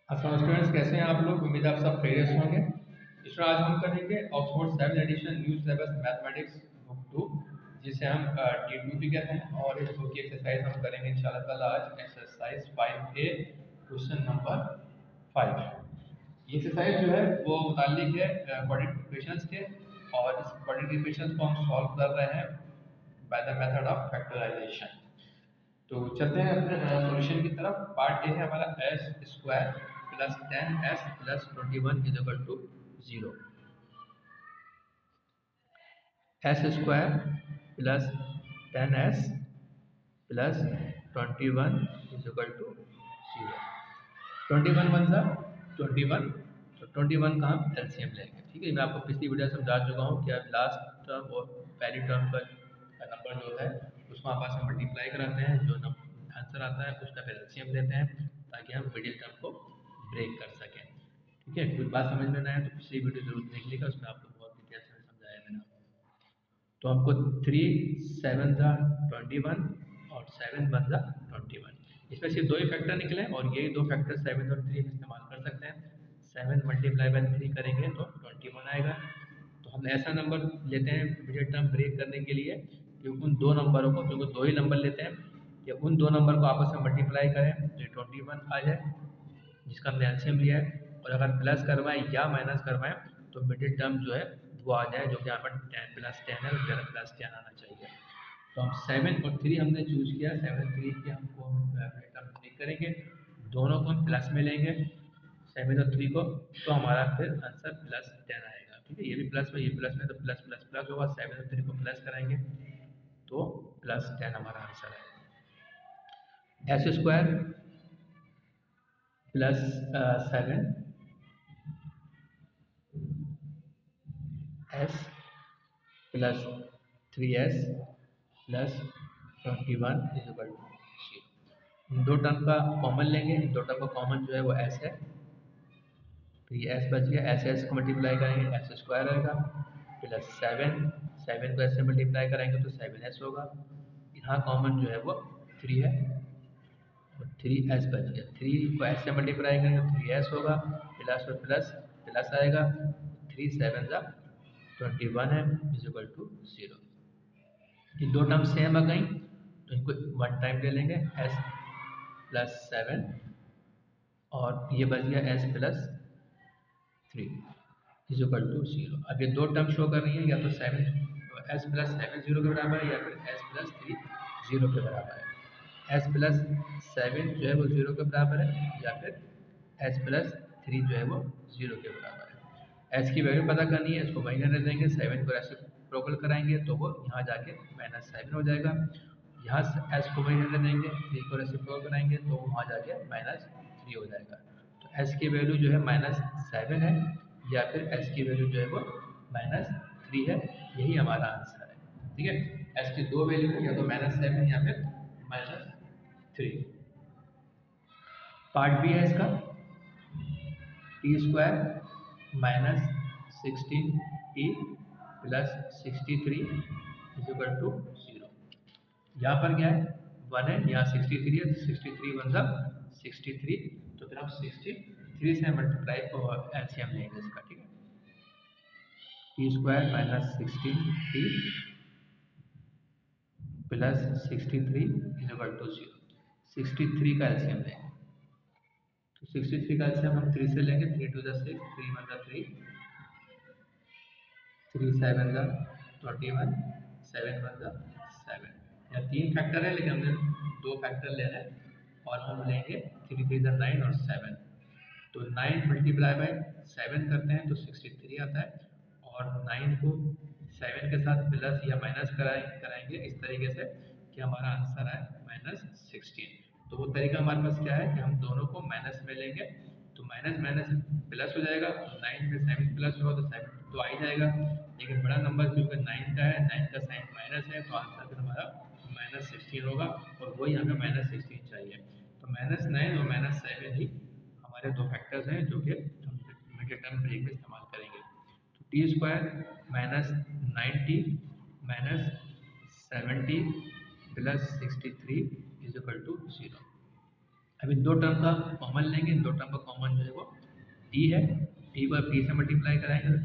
अस्सलाम स्टूडेंट्स, कैसे हैं आप लोग? उम्मीद है आप सब खैरियत से होंगे। स्टूडेंट, आज हम करेंगे Oxford 7 edition new syllabus mathematics book 2, जिसे हम T2 भी कहते हैं। और इस बुक की एक्सरसाइज हम करेंगे इंशाल्लाह ताला आज एक्सरसाइज 5A क्वेश्चन नंबर 5। ये एक्सरसाइज जो है वो मुताल्लिक है क्वाड्रेटिक इक्वेशंस के, और इस क्वाड्रेटिक इक्वेशंस को हम सॉल्व कर रहे हैं by the method of factorisation. तो चलते हैं अपने सॉल्यूशन की तरफ। पार्ट ए है हमारा S square plus 10s plus 21 is equal to 0। S square plus 10s plus 21 is equal to 0। 21 one सा 21, तो 21 का हम एलसीएम लेंगे। ठीक है, मैं आपको पिछली वीडियो समझा चुका हूँ कि आप लास्ट टर्म और पहली टर्म का नंबर जो होता है उसको आपस में मल्टीप्लाई कराते हैं, जो आंसर आता है उसका फिर एलसीएम लेते हैं ताकि हम मिडिल टर्म को ब्रेक कर सकें। ठीक है, कोई बात समझ में ना आए तो पिछली वीडियो जरूर देख लीजिएगा, उसमें आपको बहुत डिटेल से समझाया मैंने। तो हमको 3 7 ज़ा 21 और 7 1 ज़ा 21, इसमें सिर्फ दो ही फैक्टर निकले और यही दो फैक्टर 7 और 3 इस्तेमाल कर सकते हैं। 7 मल्टीप्लाई बाय 3 करेंगे तो 21 आएगा। तो हम ऐसा नंबर लेते हैं मिडिल टर्म ब्रेक करने के लिए कि उन दो नंबरों को, क्योंकि दो ही नंबर लेते हैं, कि उन दो नंबर को आपस में मल्टीप्लाई करें तो 21 आ जाए जिसका हमने एलसीएम लिया है। और अगर प्लस करवाएं या माइनस करवाएं तो मिडिल टर्म जो है वो आ जाए, जो कि यहाँ पर 10 प्लस 10 है, और प्लस 10 आना चाहिए। तो हम 7 और 3 हमने चूज किया। 7 और 3 के हमको मिडिल टर्म ब्रेक करेंगे, दोनों को हम प्लस में लेंगे 7 और 3 को, तो हमारा फिर आंसर प्लस 10 आएगा। ठीक है, ये भी प्लस में ये प्लस में, तो प्लस प्लस प्लस होगा। 7 और 3 को प्लस कराएंगे तो प्लस 10 हमारा आंसर है। S square plus 7 S plus 3s plus 21 is equal to 0। दो टर्म का कॉमन लेंगे, दो टर्म का कॉमन जो है वो s है, तो ये s बच गया। एस एस को मल्टीप्लाई करेंगे एस स्क्वायर आएगा, प्लस 7 7 को s से मल्टीप्लाई करेंगे तो 7s होगा। यहाँ कॉमन जो है वो 3 है और 3s बच गया। 3 को s से मल्टीप्लाई करेंगे तो 3s होगा, प्लस और प्लस प्लस आएगा, 3 7 जा 21 है इज इक्वल टू 0। ये दो टर्म सेम आ गई तो इनको वन टाइम ले लेंगे, s प्लस 7 और ये बच गया s plus 3 is equal to 0। अब ये दो टर्म शो कर रही है, या तो 7 s प्लस 7 0 के बराबर है, या फिर s प्लस 3 0 के बराबर है। s प्लस 7 जो है वो 0 के बराबर है, या फिर s प्लस 3 जो है वो 0 के बराबर है। s की वैल्यू पता करनी है, इसको वहीं रहने देंगे। 7 को रेसिप्रोकल कराएंगे तो वो यहाँ जाके -7 हो जाएगा। यहाँ से s को वहीं रहने देंगे, 3 को रेसिप्रोकल कराएंगे तो वहाँ जाके -3 हो जाएगा। तो s की वैल्यू जो है -7 है, या फिर s की वैल्यू जो है वो -3 है। यही हमारा आंसर है। ठीक है, s की दो वैल्यू है, या तो -7 या फिर -3। पार्ट बी है इसका, T square minus 16t plus 63 is equal to 0। यहाँ पर क्या है, 1 है, यहाँ 63 है, 63 वन सा 63, तो फिर हम 63 से मल्टीप्लाई एलसीएम लेंगे इसका। ठीक है, T square minus 16t plus 63 is equal to 0। 63 का एलसीएम लेंगे, तो 63 का एलसीएम हम 3 से लेंगे। 3 2 6, 3 1 3, 3 7 21, 7 1 7। या तीन फैक्टर है लेकिन हमने दो फैक्टर ले रहे हैं, और हम लेंगे 3 3 9 और 7। तो 9 मल्टीप्लाई बाय 7 करते हैं तो 63 आता है, और 9 को 7 के साथ प्लस या माइनस कराएंगे इस तरीके से कि हमारा आंसर आए -16। तो वो तरीका हमारे पास क्या है कि हम दोनों को माइनस में लेंगे, तो माइनस माइनस प्लस हो जाएगा। 9 में 7 प्लस होगा तो 7 तो आ ही जाएगा, लेकिन बड़ा नंबर क्योंकि 9 का है, 9 का साइन माइनस है, तो आंसर फिर हमारा -16 होगा, और वही हमें -16 चाहिए। तो -9 और -7 ही हमारे दो फैक्टर्स हैं जो कि हम मिडिल टर्म ब्रेक में इस्तेमाल करेंगे। तो T square minus 90 minus 70 plus 63 is equal to 0। अब इन दो टर्म का कॉमन लेंगे, इन दो टर्म का कॉमन जो है वो टी है, टी को टी से मल्टीप्लाई कराएंगे तो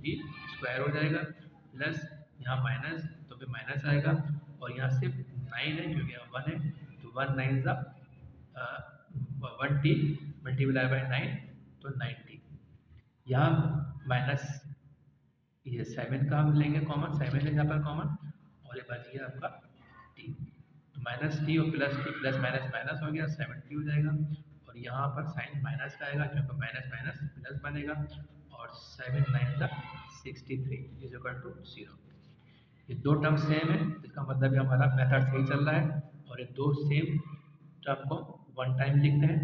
टी स्क्वायर हो जाएगा, प्लस यहाँ माइनस तो फिर माइनस आएगा, और यहाँ सिर्फ 9 है क्योंकि यहाँ 1 है, तो 1 9 ज़ा 1 टी मल्टीप्लाई बाई 9 तो 9 टी। यहाँ माइनस ये 7 का हम लेंगे कॉमन, 7 है यहाँ पर कॉमन, और ये बच गया आपका टी, तो माइनस टी और plus T, plus minus minus हो गया 7 टी हो जाएगा, और यहाँ पर साइन माइनस का आएगा क्योंकि माइनस माइनस प्लस बनेगा, और 7 9 का 63 इज इक्वल टू 0। ये दो टर्म सेम है, इसका मतलब ये हमारा मेथड सही चल रहा है, और ये दो सेम टर्म को वन टाइम लिखते हैं,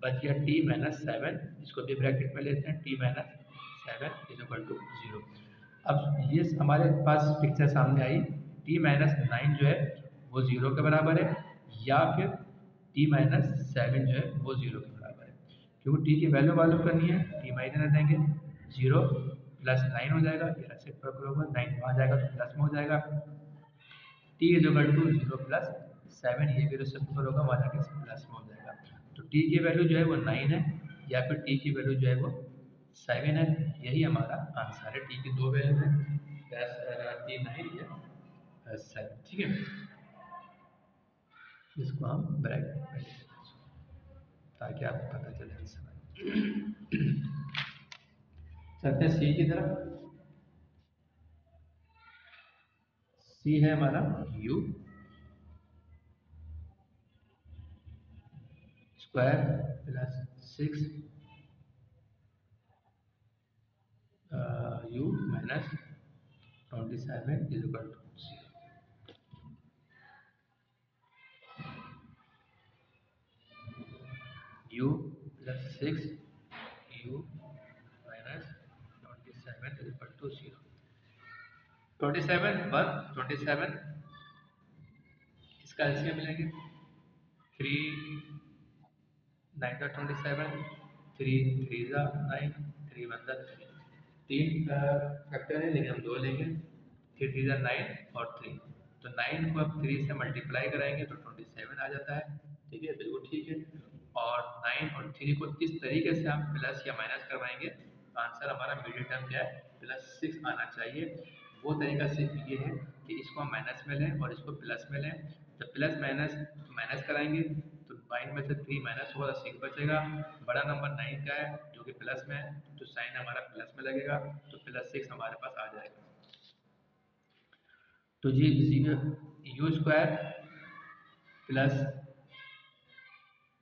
बच गया टी माइनस 7, इसको भी ब्रैकेट में लेते हैं, T minus 7 is equal to 0। अब ये हमारे पास पिक्चर सामने आई, टी माइनस 9 जो है वो 0 के बराबर है, या फिर टी माइनस 7 जो है वो 0 के बराबर है, क्योंकि टी की वैल्यू मालूम करनी है, टी माइनस रख देंगे 0 प्लस 9 हो जाएगा, ये रेसिप्रोकल होगा, 9 वहाँ जाएगा तो प्लस में हो जाएगा, T is equal to 0 plus 7, ये भी रेसिप्रोकल होगा, वहाँ जाके प्लस में हो जाएगा, तो टी की वैल्यू जो है वो 9 है, या फिर टी की वैल्यू जो है वो 7 है, यही हमारा आंसर है, टी की दो वैल्यू है, टी 9 या 7, ठीक है, इसको हम ब्रैकेट में ले लेते हैं ताकि आपको पता चले आंसर। चलते हैं सी की तरफ, सी है हमारा u square plus 6 u minus 27 is equal to 0। u plus 6 u minus 27 is equal to 0। 27 1 27, इसका एलसीएम मिलेंगे 3 9 का 27, 3 3 का 9, 3 1 का 3, तीन फैक्टर है लेकिन हम दो लेंगे, 3 3 का 9 और 3, तो 9 को अब 3 से मल्टीप्लाई कराएंगे तो 27 आ जाता है, ठीक है, बिल्कुल ठीक है, और 9 और 3 को इस तरीके से हम प्लस या माइनस करवाएंगे तो आंसर हमारा मिडिल टर्म क्या है, प्लस 6 आना चाहिए। वो तरीका सिर्फ ये है कि इसको हम माइनस में लें और इसको प्लस में लें, जब प्लस माइनस माइनस कराएंगे तो 9 में से 3 माइनस होगा तो 6 बचेगा, बड़ा नंबर 9 का है जो कि प्लस में है, तो साइन हमारा प्लस में लगेगा, तो प्लस 6 हमारे पास आ जाएगा। तो जी यू स्क्वायर प्लस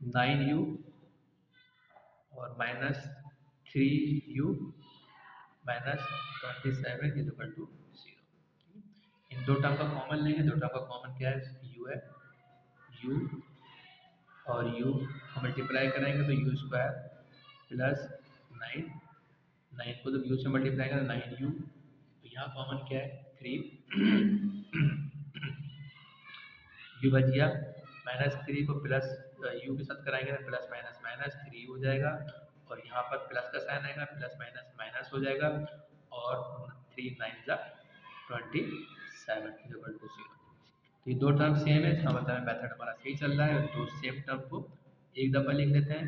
9u और minus 3u minus 27 is equal to 0। इन दो टर्म का कॉमन लेंगे, दो टर्म का कॉमन क्या है, u है, u और u मल्टीप्लाई कराएंगे तो यू स्क्वायर प्लस 9, 9 को जब u से मल्टीप्लाई करें 9u, तो यहाँ कॉमन क्या है 3 u बच गया, माइनस 3 को प्लस u के साथ कराएंगे तो प्लस माइनस माइनस 3 हो जाएगा, और यहाँ पर प्लस का साइन आएगा, प्लस माइनस माइनस हो जाएगा, और 3 9 जा 27 इक्वल टू 0। तो ये दो टर्म सेम है, इसका मतलब मेथड हमारा सही चल रहा है, दो सेम टर्म को एक दफ़ा लिख लेते हैं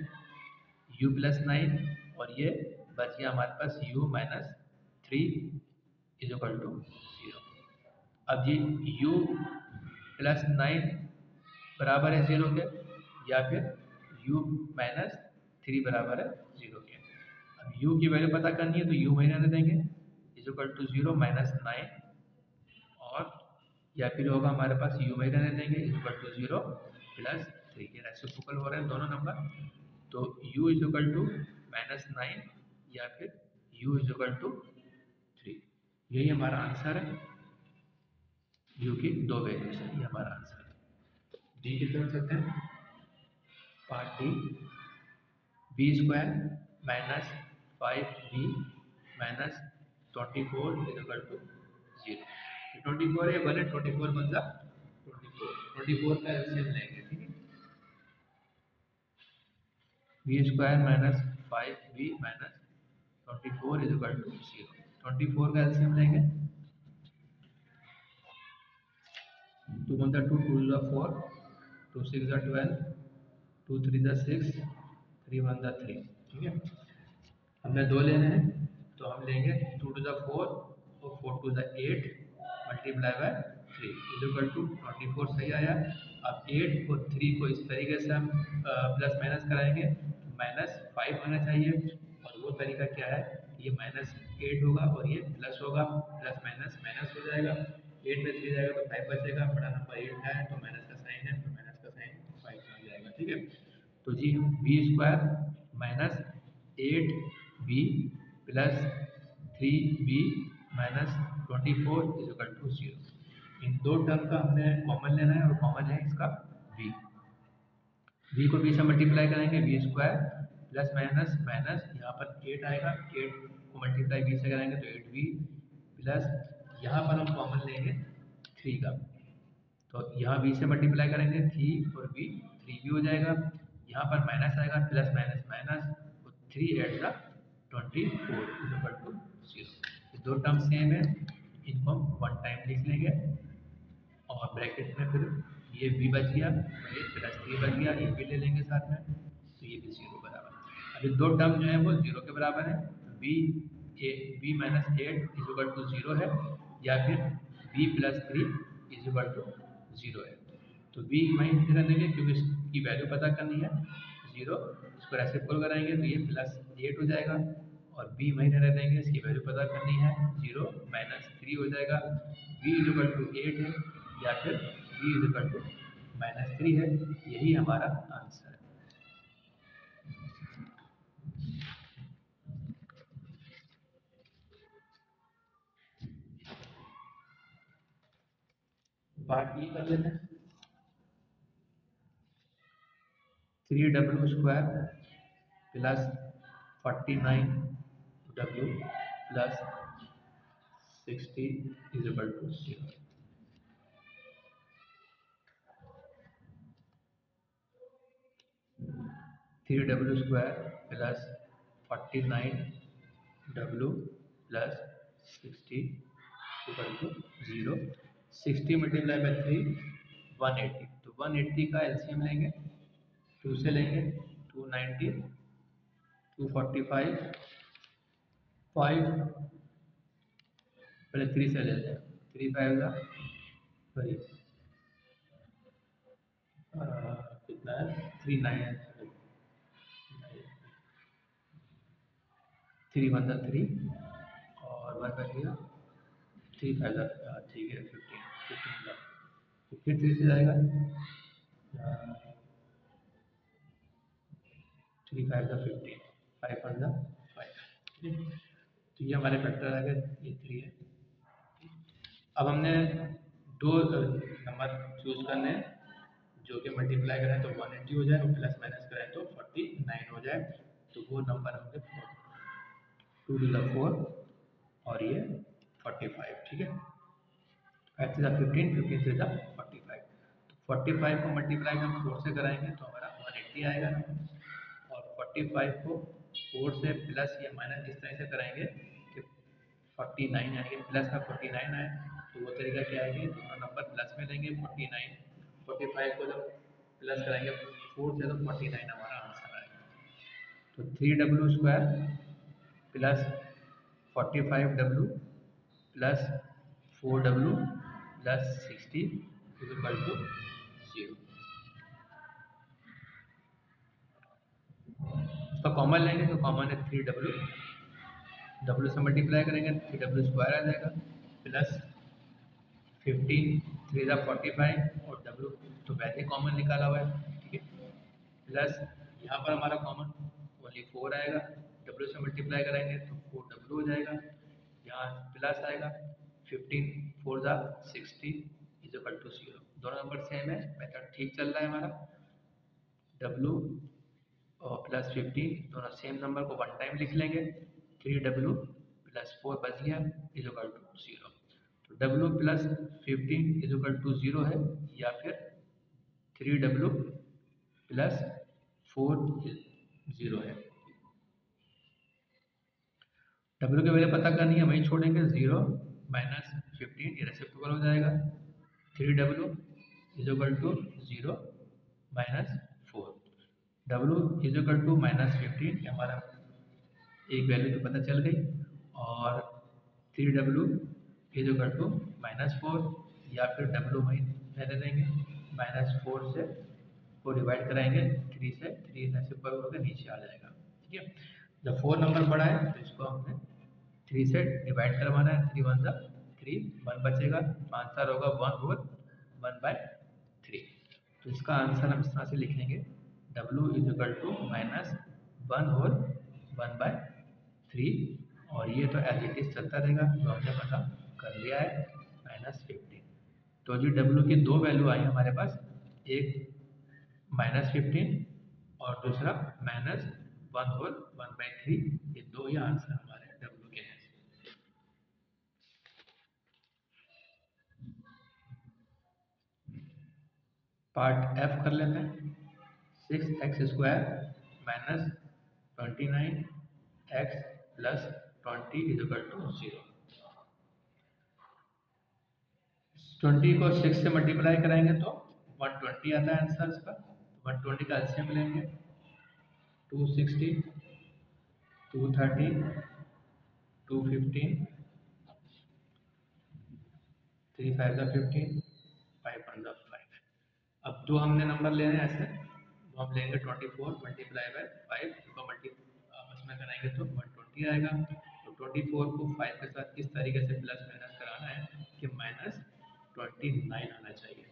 u प्लस 9, और ये बच गया हमारे पास u minus 3 is equal to 0। अब ये u प्लस 9 बराबर है 0 के, या फिर u माइनस 3 बराबर है 0 के। अब u की वैल्यू पता करनी है तो u वही रहने देंगे, इज इक्वल टू 0 माइनस 9, और या फिर होगा हमारे पास u वही रहने देंगे, इज इक्वल टू 0 प्लस 3, ये रेसिप्रोकल हो रहे हैं दोनों नंबर, तो u is equal to minus 9 या फिर u इज इक्वल टू 3, यही हमारा आंसर है, u की दो वैल्यूज है, ये हमारा आंसर है। डी की तरफ चलते हैं, part D, B square minus 5b minus 24 is equal to 0। 24 है, 1 है, 24 बन जा 24 का एलसीएम लेंगे, ठीक है, B square minus 5b minus 24 is equal to 0। 24 का एलसीएम लेंगे, 2 1 2 2 4, 2 6 12, 2 3 ज़ा 6, 3 1 ज़ा 3, ठीक है। हमें 2 लेने हैं तो हम लेंगे 2 टू ज़ा 4 और 4 टू ज़ा 8 multiply by 3 is equal to 24 सही आया। अब 8 और 3 को इस तरीके से हम प्लस माइनस कराएंगे, -5 होना चाहिए। और वो तरीका क्या है, ये -8 होगा और ये प्लस होगा, प्लस माइनस माइनस हो जाएगा, 8 में 3 जाएगा तो 5 बचेगा, बड़ा नंबर 8 है तो माइनस का साइन है तो माइनस का साइन 5 आ जाएगा, ठीक है। तो जी B square minus 8b plus 3b minus 24 is equal to 0। इन दो टर्म का हमने कॉमन लेना है और कॉमन है इसका b। b को b से मल्टीप्लाई करेंगे, B square plus minus minus यहाँ पर 8 आएगा, 8 को मल्टीप्लाई b से करेंगे तो 8b प्लस यहाँ पर हम कॉमन लेंगे 3 का, तो यहाँ b से मल्टीप्लाई करेंगे 3 और b 3b हो जाएगा। यहाँ पर माइनस आएगा, प्लस माइनस माइनस, तो 3 8 ज़ा 24 इज इक्वल टू 0। ये दो टर्म सेम है, इनको हम वन टाइम लिख लेंगे और ब्रैकेट में फिर ये b बच गया और ये प्लस 3 बच गया, ये भी ले लेंगे साथ में, तो ये भी 0 बराबर। अभी दो टर्म जो है वो 0 के बराबर है, b minus 8 is equal to 0 है या फिर b plus 3 is equal to 0 है। तो b वहीं रख देंगे क्योंकि इसकी वैल्यू पता करनी है 0, इसको रेसिप्रोकल कराएंगे तो ये प्लस 8 हो जाएगा और b वहीं रह देंगे, इसकी वैल्यू पता करनी है 0 माइनस 3 हो जाएगा। b इज इक्वल टू 8 है या फिर b is equal to minus 3 है, यही हमारा आंसर है। पार्ट ई कर लेते हैं। 3w square plus 49w plus 60 is equal to 0। 3w square plus 49w plus 60 equal to 0। 60 multiply by 3 180, तो 180 का एलसीएम लेंगे, 2 से लेंगे 290, 245, 5 पहले 3 से लेते हैं, 3 5 का सॉरी कितना है 3 9 है, 3 1 3 और 1 बच गया, 3 5 ठीक है 15 का, तो फिर 3 से जाएगा 3 5 का 15, 5 1 का 5, ठीक है। तो ये हमारे फैक्टर आ गए, ये 3 है। अब हमने दो नंबर चूज करने हैं जो कि मल्टीप्लाई करें तो 180 हो जाए और प्लस माइनस करें तो 49 हो जाए, तो वो नंबर होंगे 2 टू द 4 और ये 45, ठीक है। 5 3 15, 15 3 45, तो 45 को मल्टीप्लाई हम 4 से कराएंगे तो हमारा 180 आएगा और 45 को 4 से प्लस या माइनस इस तरह से कराएंगे कि 49 आएंगे, प्लस का 49 आए, तो वो तरीका क्या है कि दोनों नंबर प्लस में लेंगे 49, 45 को जब प्लस कराएंगे 4 से तो 49 हमारा आंसर आएगा। तो 3w square plus 45w plus 4w plus 60 is equal to 0। उसका कॉमन लेंगे तो कॉमन है 3w, w से मल्टीप्लाई करेंगे 3w स्क्वायर आ जाएगा प्लस 15 3 45 और w तो वैसे कॉमन निकाला हुआ है, ठीक है। प्लस यहाँ पर हमारा कॉमन ओनली 4 आएगा, w से मल्टीप्लाई करेंगे तो 4w हो जाएगा, यहाँ प्लस आएगा 15 4 60 इज इक्वल टू 0। दोनों नंबर सेम है, मेथड ठीक चल रहा है हमारा। w और प्लस 15 दोनों सेम नंबर को वन टाइम लिख लेंगे, 3w प्लस 4 बच गया इज इक्वल टू 0। तो w plus 15 is equal to 0 है या फिर 3w प्लस 4 0 है। w की वैल्यू पता करनी है, वहीं छोड़ेंगे 0 माइनस 15, ये रेसिप्रोकल हो जाएगा, 3w is equal to 0 minus 4, W is equal to -15, हमारा एक वैल्यू तो पता चल गई, और 3W इज इक्वल टू -4, या फिर W वही रहने देंगे, -4 से को डिवाइड कराएंगे 3 से, 3 ऐसे ऊपर होकर नीचे आ जाएगा। ठीक है, जब 4 नंबर बड़ा है तो इसको हमने 3 से डिवाइड करवाना है, 3 1 3, 1 बचेगा, तो आंसर होगा 1/3। तो इसका आंसर हम इस तरह से लिखेंगे, W इज इक्वल टू -1/3, और ये तो एज इट इज चलता रहेगा, जो हमने पता कर लिया है, -15। तो जी W की दो वैल्यू आई हमारे पास, एक -15 और दूसरा -1/3, ये दो ही आंसर हमारे W के हैं। पार्ट F कर लेते हैं। 6x² -29x + 20 = 0। 20 को 6 से मल्टीप्लाई कराएंगे तो 120 आता है आंसर इसका। 120 का एलसीएम लेंगे, 260, 230, 215, 3 5 15, 5 1 5। अब दो हमने नंबर लेने हैं ऐसे, तो हम लेंगे 24 मल्टीप्लाई बाय 5, इसको आपस में कराएंगे तो 120 आएगा। तो 24 को 5 के साथ किस तरीके से प्लस माइनस कराना है कि -29 आना चाहिए,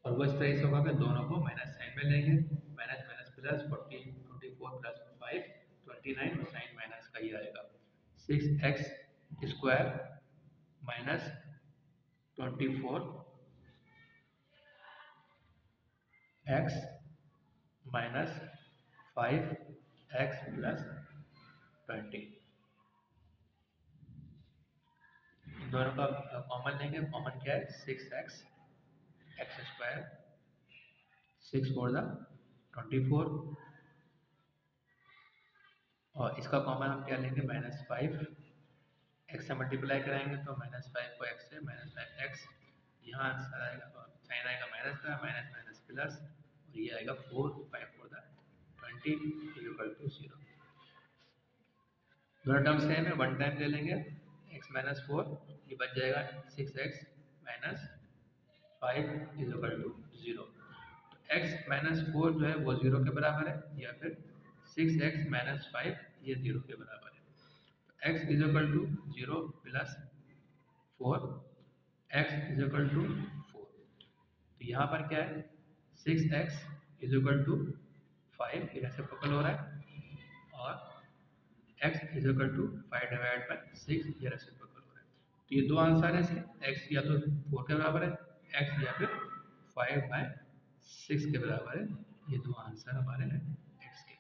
और वो इस तरह से होगा कि दोनों को माइनस साइन में लेंगे, माइनस माइनस प्लस, 40 24 + 5 29, और साइन माइनस का ही आएगा। 6x² -24x -5x + 20, दोनों का कॉमन लेंगे। कॉमन क्या है, 6x, x², 6 4 24, और इसका कॉमन हम क्या लेंगे, -5, x से मल्टीप्लाई कराएंगे तो -5 को x से, -5x, यहाँ आंसर आएगा, साइन आएगा माइनस का, माइनस माइनस प्लस, और ये आएगा 4, 5 4 20 = 0। दोनों टर्म सेम है, वन टाइम ले लेंगे, x -4, ये बच जाएगा 6x - 5 = 0। तो x -4 जो है वो 0 के बराबर है, या फिर 6x - 5 ये 0 के बराबर है। तो x = 0 + 4, x = 4। तो यहाँ पर क्या है, 6x = 5, ये रेसिप्रोकल हो रहा है, और x = 5/6, ये रेसिप्रोकल हो रहा है। तो ये दो आंसर है इसके, x या तो 4 के बराबर है, x या फिर 5/6 के बराबर है। ये दो आंसर हमारे हैं x के।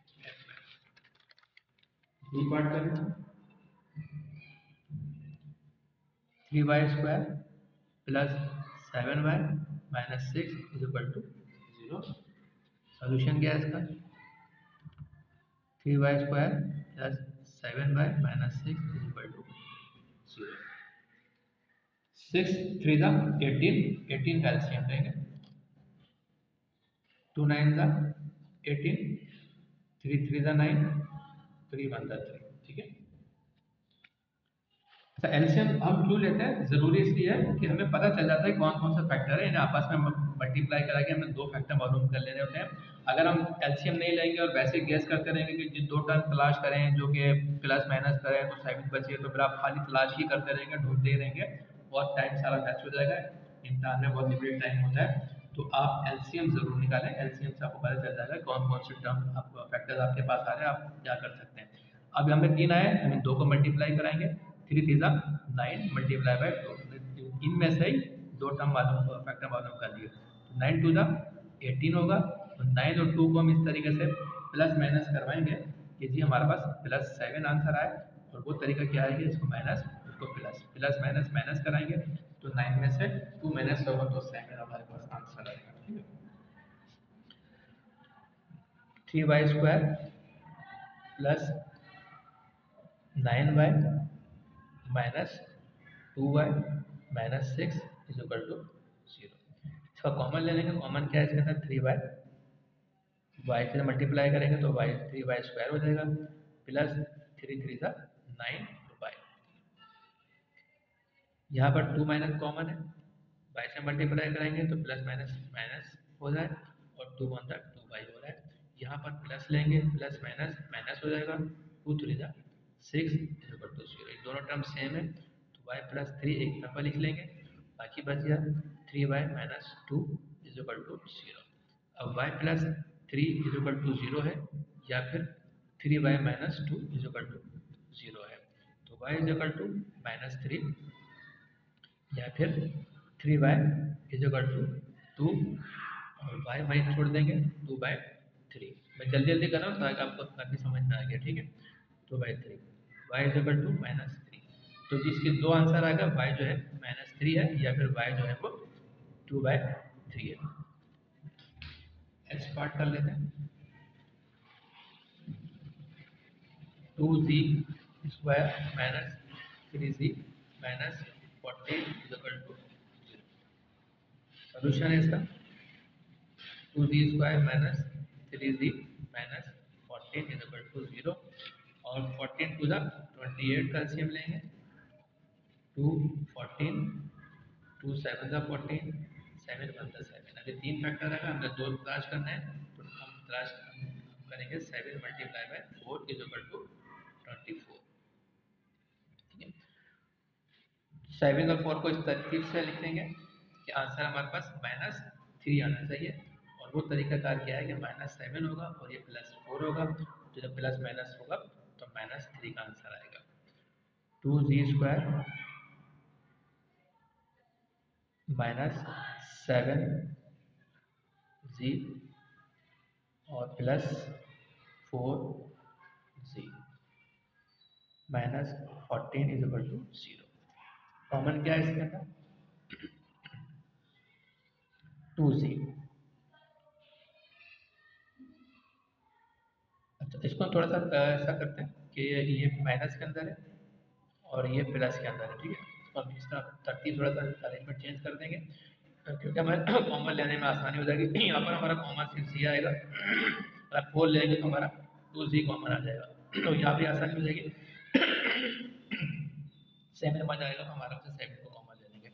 बी पार्ट करें, 3y² + 7y - 6 = 0। सॉल्यूशन क्या है इसका, 3y² + 7y - 6 = 0। 6 3 18, 18 का एलसीएम लेंगे, 2 9 18, 3 3 9, 3 1 3। ठीक है, अच्छा एलसीएम हम क्यों लेते हैं, जरूरी इसलिए है कि हमें पता चल जाता है कौन कौन सा फैक्टर है, इन्हें आपस में मल्टीप्लाई करा के हमें दो फैक्टर मालूम कर लेने होते हैं। अगर हम एलसीएम नहीं लेंगे और वैसे गैस करते रहेंगे कि जो दो टर्म तलाश करें जो कि प्लस माइनस करें तो साइड बचे, तो फिर आप खाली तलाश ही करते रहेंगे, ढूंढते ही रहेंगे, बहुत टाइम सारा वेस्ट हो जाएगा, इम्तिहान में बहुत लिमिटेड टाइम होता है। तो आप एलसीएम जरूर निकालें, एलसीएम से आपको पता चल जाएगा कौन कौन से टर्म आप फैक्टर्स आपके पास आ रहे हैं, आप क्या कर सकते हैं। अब हमें 3 आए, हम दो को मल्टीप्लाई कराएंगे, 3 3 9 मल्टीप्लाई बाय 2, इनमें से ही दो टर्म मालूम, फैक्टर मालूम कर दिए। 9 2 18 होगा, तो 9 और 2 को हम इस तरीके से प्लस माइनस करवाएंगे कि जी हमारे पास +7 आंसर आए, और वो तरीका क्या है कि इसको माइनस, उसको प्लस, प्लस माइनस माइनस कराएंगे, तो 9 में से 2 माइनस होगा तो 7 हमारे पास आंसर आएगा। ठीक है, 3y² + 9y - 2y - 6 = 0। इसका कॉमन ले लेंगे, कॉमन क्या है इसके अंदर, 3y, वाई से मल्टीप्लाई करेंगे तो वाई 3y² हो जाएगा, प्लस 3 3 सा 9y। यहाँ पर 2 माइनस कॉमन है, वाई से मल्टीप्लाई करेंगे तो प्लस माइनस माइनस हो जाए और 2 1 2y हो रहा है। यहाँ पर प्लस लेंगे, प्लस माइनस माइनस हो जाएगा, 2 3 सा 6 इक्वल टू 0। दोनों टर्म सेम है तो y प्लस 3 एक तरफ लिख लेंगे, बाकी बच गया 3y माइनस 2 इक्वल टू 0। अब y प्लस 3 इक्वल टू 0 है या फिर 3y माइनस 2 इक्वल टू 0 है, तो y इक्वल टू माइनस 3 या फिर 3y इक्वल टू 2 और y वहीं छोड़ देंगे 2/3। मैं जल्दी जल्दी कर रहा हूँ ताकि आपको काफ़ी समझ में आ गया, ठीक है। 2/3 y इक्वल टू माइनस 3, तो जिसके दो आंसर आएगा, y जो है माइनस 3 है या फिर y जो है वो 2/3 है। नेक्स्ट पार्ट कर लेते हैं। 2z square minus 3z minus 40 equal to 0। Solution है इसका 2z square minus 3z minus 14 equal to 0 और 14 टू द 28 का एलसीएम लेंगे, 2 14 2 7 द 14 7 1 द 7। अगर तीन फैक्टर है हमें दो तलाश करना है तो हम तलाश करेंगे 7 मल्टीप्लाई बाय 4 इक्वल टू 24। ठीक है, 7 और 4 को इस तरकीब से लिख देंगे कि आंसर हमारे पास -3 आना चाहिए। और वो तरीकाकार क्या है कि -7 होगा और ये +4 होगा, तो जब प्लस माइनस होगा तो -3 का आंसर आएगा। 2z स्क्वायर माइनस 7z और plus 4z minus 14 equal to 0। Common क्या है इसके अंदर 2z। अच्छा, इसको थोड़ा सा ऐसा करते हैं कि ये माइनस के अंदर है और ये प्लस के अंदर है, ठीक है। तो हम इसका तरतीब थोड़ा सा अरेंजमेंट चेंज कर देंगे क्योंकि हमें कॉमन लेने में आसानी हो जाएगी। यहाँ पर हमारा कॉमन सिर्फ सी आएगा, अगर 4 लेंगे तो हमारा 2z कॉमन आ जाएगा, तो यहाँ भी आसानी हो जाएगी। 7 बच जाएगा तो हमारा 7 को कॉमन ले लेंगे।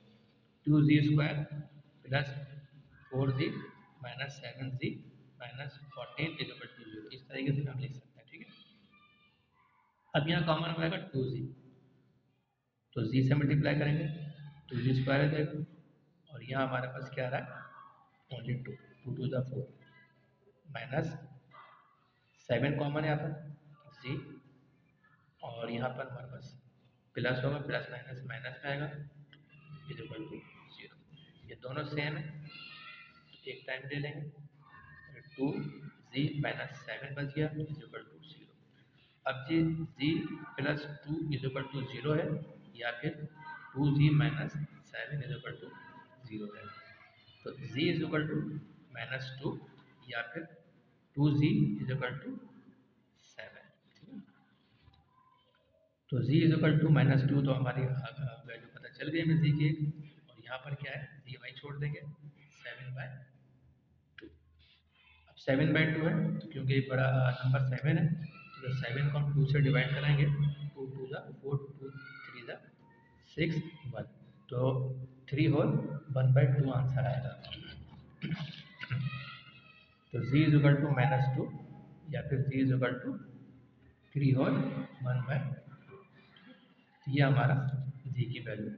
2z square plus 4z minus 7z minus 14 equal to 0। इस तरीके से हम लिख सकते हैं, ठीक है। अब यहाँ कॉमन हो जाएगा 2z, तो z से मल्टीप्लाई करेंगे 2z स्क्वायर आ जाएगा और यहाँ हमारे पास क्या आ रहा है only 2 2 to the 4 minus 7 common है यहाँ पर z और यहाँ पर हमारे पास प्लस होगा, प्लस माइनस माइनस में आएगा इक्वल टू 0। ये दोनों सेम है तो एक टाइम ले लेंगे, 2z माइनस 7 बच गया इक्वल टू 0। अब जी z प्लस 2 इक्वल टू 0 है या फिर 2z माइनस 7 इक्वल टू 0 है, तो z इक्वल टू माइनस 2 या फिर 2z इक्वल टू 7। तो z इक्वल टू माइनस 2 तो हमारी वैल्यू पता चल गई हमें z की, और यहाँ पर क्या है z वही छोड़ देंगे 7/2। अब 7/2 है तो क्योंकि बड़ा नंबर 7 है तो 7 को हम 2 से डिवाइड करेंगे, 2 2 ज़ा 4 2 3 ज़ा 6 1, तो 3 होल 1/2 आंसर आएगा। तो z इक्वल टू -2 या फिर z इक्वल टू 3 होल 1/2, ये हमारा z की वैल्यू है।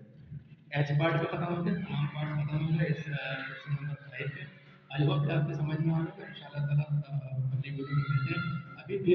एच पार्ट पे खत्म हो गया, तमाम पार्ट खत्म हो गए इस क्वेश्चन नंबर 5 पे। आई होप कि आपके समझ में आ रहा होगा। इंशाल्लाह ताला अगली वीडियो में मिलते हैं। अभी भी